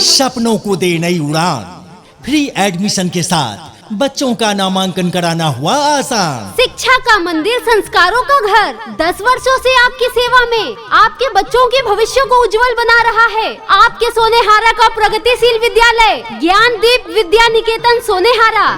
सपनों को दे नई उड़ान। फ्री एडमिशन के साथ बच्चों का नामांकन कराना हुआ आसान। शिक्षा का मंदिर, संस्कारों का घर, 10 वर्षों से आपकी सेवा में, आपके बच्चों के भविष्य को उज्जवल बना रहा है। आपके सोनेहारा का प्रगतिशील विद्यालय ज्ञानदीप विद्या निकेतन सोनेहारा।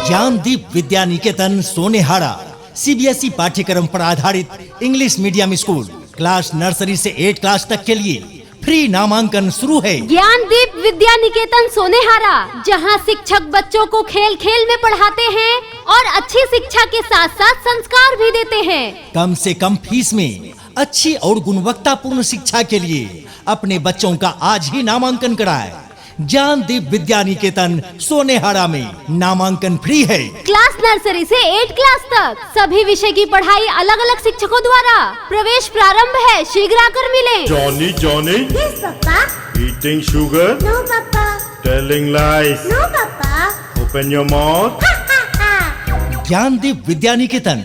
ज्ञानदीप विद्या निकेतन सोनेहारा सीबीएसई पाठ्यक्रम पर आधारित English medium school. Class nursery से 8 क्लास तक के लिए फ्री नामांकन शुरू है। ज्ञानदीप विद्या निकेतन सोनेहारा, जहां शिक्षक बच्चों को खेल खेल में पढ़ाते हैं और अच्छी शिक्षा के साथ साथ संस्कार भी देते हैं। कम से कम फीस में अच्छी और गुणवत्तापूर्ण शिक्षा के लिए अपने बच्चों का आज ही नामांकन कराएं। ज्ञानदीप विद्या निकेतन सोनेहारा में नामांकन फ्री है। क्लास नर्सरी से 8 क्लास तक सभी विषय की पढ़ाई अलग अलग शिक्षकों द्वारा। प्रवेश प्रारंभ है, शीघ्र आकर मिले। Johnny Johnny Yes, Papa. eating sugar, No, Papa. telling lies, No, Papa. open your mouth. Gyandeep Vidya Niketan,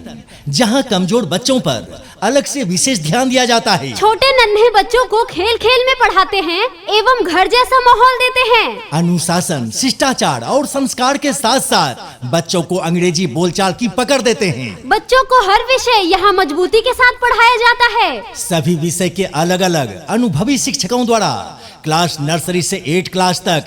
जहां कमजोर बच्चों पर अलग से विशेष ध्यान दिया जाता है। छोटे नन्हे बच्चों को खेल खेल में पढ़ाते हैं एवं घर जैसा माहौल देते हैं। अनुशासन, शिष्टाचार और संस्कार के साथ साथ बच्चों को अंग्रेजी बोलचाल की पकड़ देते हैं। बच्चों को हर विषय यहाँ मजबूती के साथ पढ़ाया जाता है। सभी विषय के अलग अलग अनुभवी शिक्षकों द्वारा क्लास नर्सरी से 8 क्लास तक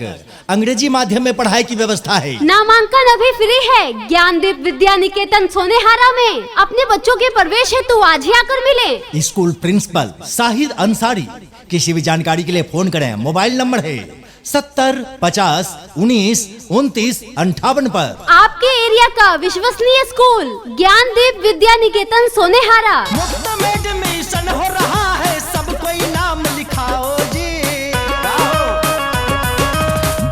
अंग्रेजी माध्यम में पढ़ाई की व्यवस्था है। नामांकन अभी फ्री है। ज्ञानदीप विद्या निकेतन सोनेहारा में अपने बच्चों के प्रवेश हेतु आज ही आकर मिले। School principal Shahid Ansari. किसी भी जानकारी के लिए फोन करें। मोबाइल नंबर है 70 50 19 29 58 पर। आपके एरिया का विश्वसनीय स्कूल ज्ञानदीप विद्या निकेतन सोनेहारा। मुफ्त में एडमिशन हो रहा है, सब कोई नाम लिखाओ जी।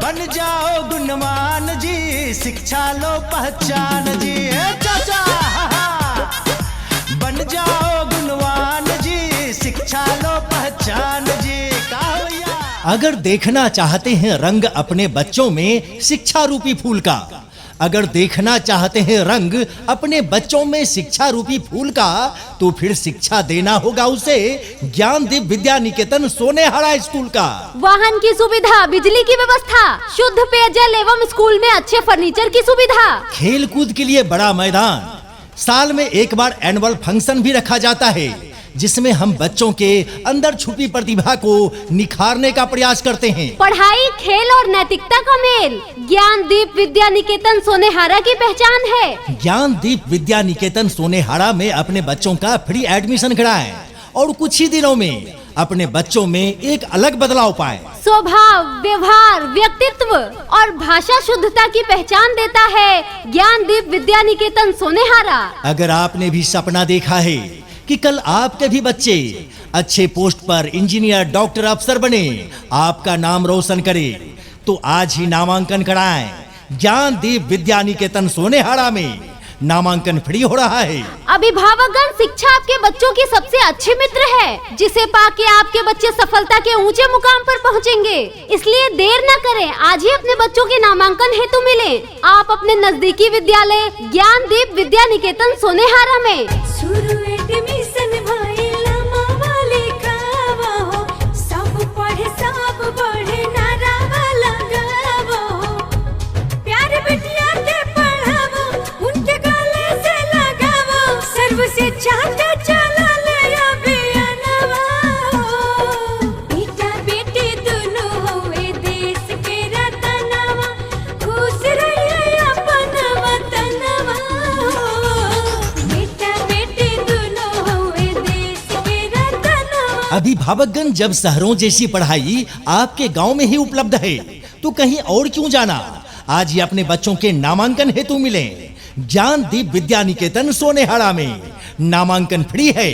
बन जाओ गुणवान जी, शिक्षा लो पहचान जी। चाचा बन जाओ गुणवान जी, शिक्षा लो पहचान जी। अगर देखना चाहते हैं रंग अपने बच्चों में शिक्षा रूपी फूल का, अगर देखना चाहते हैं रंग अपने बच्चों में शिक्षा रूपी फूल का, तो फिर शिक्षा देना होगा उसे ज्ञानदीप विद्या निकेतन सोनेहारा स्कूल का। वाहन की सुविधा, बिजली की व्यवस्था, शुद्ध पेयजल एवं स्कूल में अच्छे फर्नीचर की सुविधा, खेल कूद के लिए बड़ा मैदान। साल में एक बार एनुअल फंक्शन भी रखा जाता है, जिसमें हम बच्चों के अंदर छुपी प्रतिभा को निखारने का प्रयास करते हैं। पढ़ाई, खेल और नैतिकता का मेल ज्ञानदीप विद्या निकेतन सोनेहारा की पहचान है। ज्ञानदीप विद्या निकेतन सोनेहारा में अपने बच्चों का फ्री एडमिशन कराएं और कुछ ही दिनों में अपने बच्चों में एक अलग बदलाव पाएं। स्वभाव, व्यवहार, व्यक्तित्व और भाषा शुद्धता की पहचान देता है ज्ञानदीप विद्या निकेतन सोनेहारा। अगर आपने भी सपना देखा है कि कल आपके भी बच्चे अच्छे पोस्ट पर इंजीनियर, डॉक्टर, अफसर बने, आपका नाम रोशन करे, तो आज ही नामांकन कराएं। ज्ञानदीप विद्या निकेतन सोनेहारा में नामांकन फ्री हो रहा है। अभिभावकगण, शिक्षा आपके बच्चों की सबसे अच्छी मित्र है, जिसे पाके आपके बच्चे सफलता के ऊंचे मुकाम पर पहुंचेंगे। इसलिए देर न करें, आज ही अपने बच्चों के नामांकन हेतु मिले आप अपने नजदीकी विद्यालय ज्ञानदीप विद्या निकेतन सोनेहारा में। अभिभावकगण, जब शहरों जैसी पढ़ाई आपके गांव में ही उपलब्ध है, तो कहीं और क्यों जाना। आज ही अपने बच्चों के नामांकन हेतु मिलें ज्ञानदीप विद्या निकेतन सोनेहारा में। नामांकन फ्री है,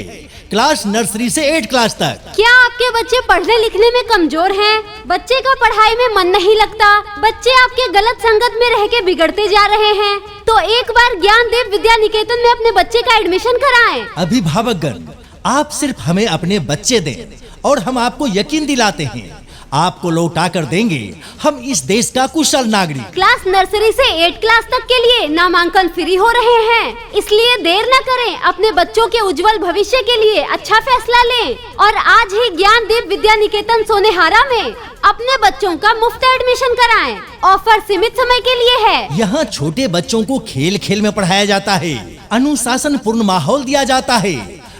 क्लास नर्सरी से 8 क्लास तक। क्या आप आपके बच्चे पढ़ने लिखने में कमजोर हैं, बच्चे का पढ़ाई में मन नहीं लगता, बच्चे आपके गलत संगत में रह के बिगड़ते जा रहे हैं, तो एक बार ज्ञानदीप विद्या निकेतन में अपने बच्चे का एडमिशन कराएं। अभिभावकगण, आप सिर्फ हमें अपने बच्चे दें और हम आपको यकीन दिलाते हैं आपको लौटा कर देंगे हम इस देश का कुशल नागरिक। क्लास नर्सरी से 8 क्लास तक के लिए नामांकन फ्री हो रहे हैं, इसलिए देर न करें, अपने बच्चों के उज्जवल भविष्य के लिए अच्छा फैसला लें और आज ही ज्ञानदीप विद्या निकेतन सोनेहारा में अपने बच्चों का मुफ्त एडमिशन कराएं। ऑफर सीमित समय के लिए है। यहाँ छोटे बच्चों को खेल खेल में पढ़ाया जाता है, अनुशासन पूर्ण माहौल दिया जाता है,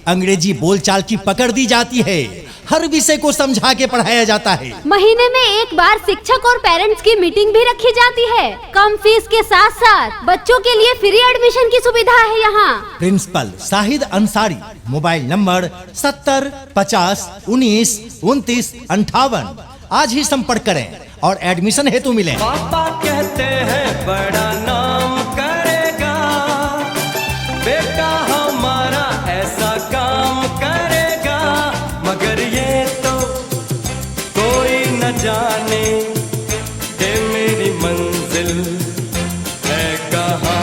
अंग्रेजी बोलचाल की पकड़ दी जाती है, हर विषय को समझा के पढ़ाया जाता है। महीने में एक बार शिक्षक और पेरेंट्स की मीटिंग भी रखी जाती है। कम फीस के साथ साथ बच्चों के लिए फ्री एडमिशन की सुविधा है यहाँ। Principal Shahid Ansari, mobile number 70 50 19 29 58। आज ही संपर्क करें और एडमिशन हेतु मिलें। पापा कहते हैं बड़ा नाम करेगा, बेटा हमारा ऐसा काम करेगा, मगर ये तो कोई न जाने कि मेरी मंजिल है कहाँ।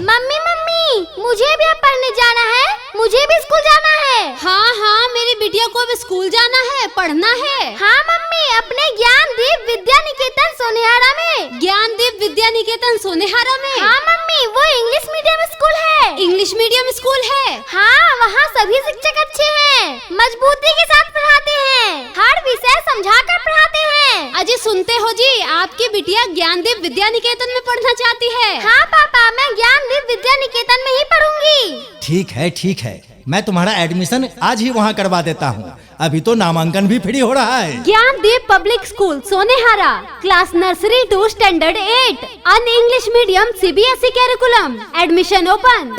मम्मी मम्मी, मुझे भी अब पढ़ने जाना है, मुझे भी स्कूल जाना है। हाँ हाँ, मेरी बिटिया को भी स्कूल जाना है, पढ़ना है। हाँ मम्मी, अपने ज्ञानदीप विद्या निकेतन सोनेहारा में। ज्ञानदीप विद्या निकेतन सोनेहारा में? हाँ मम्मी, वो इंग्लिश मीडियम स्कूल है। इंग्लिश मीडियम स्कूल है? हाँ, वहाँ सभी शिक्षक अच्छे हैं, मजबूती के साथ पढ़ाते हैं, हर विषय समझाकर पढ़ाते हैं। अजय सुनते हो जी, आपकी बिटिया ज्ञानदीप विद्या निकेतन में पढ़ना चाहती है। हाँ पापा, मैं ज्ञानदीप विद्या निकेतन में ही पढ़ूंगी। ठीक है, मैं तुम्हारा एडमिशन आज ही वहाँ करवा देता हूँ। अभी तो नामांकन भी फ्री हो रहा है। Gyandeep public school Sonehara, class nursery to standard 8, an English medium CBSE curriculum, admission open.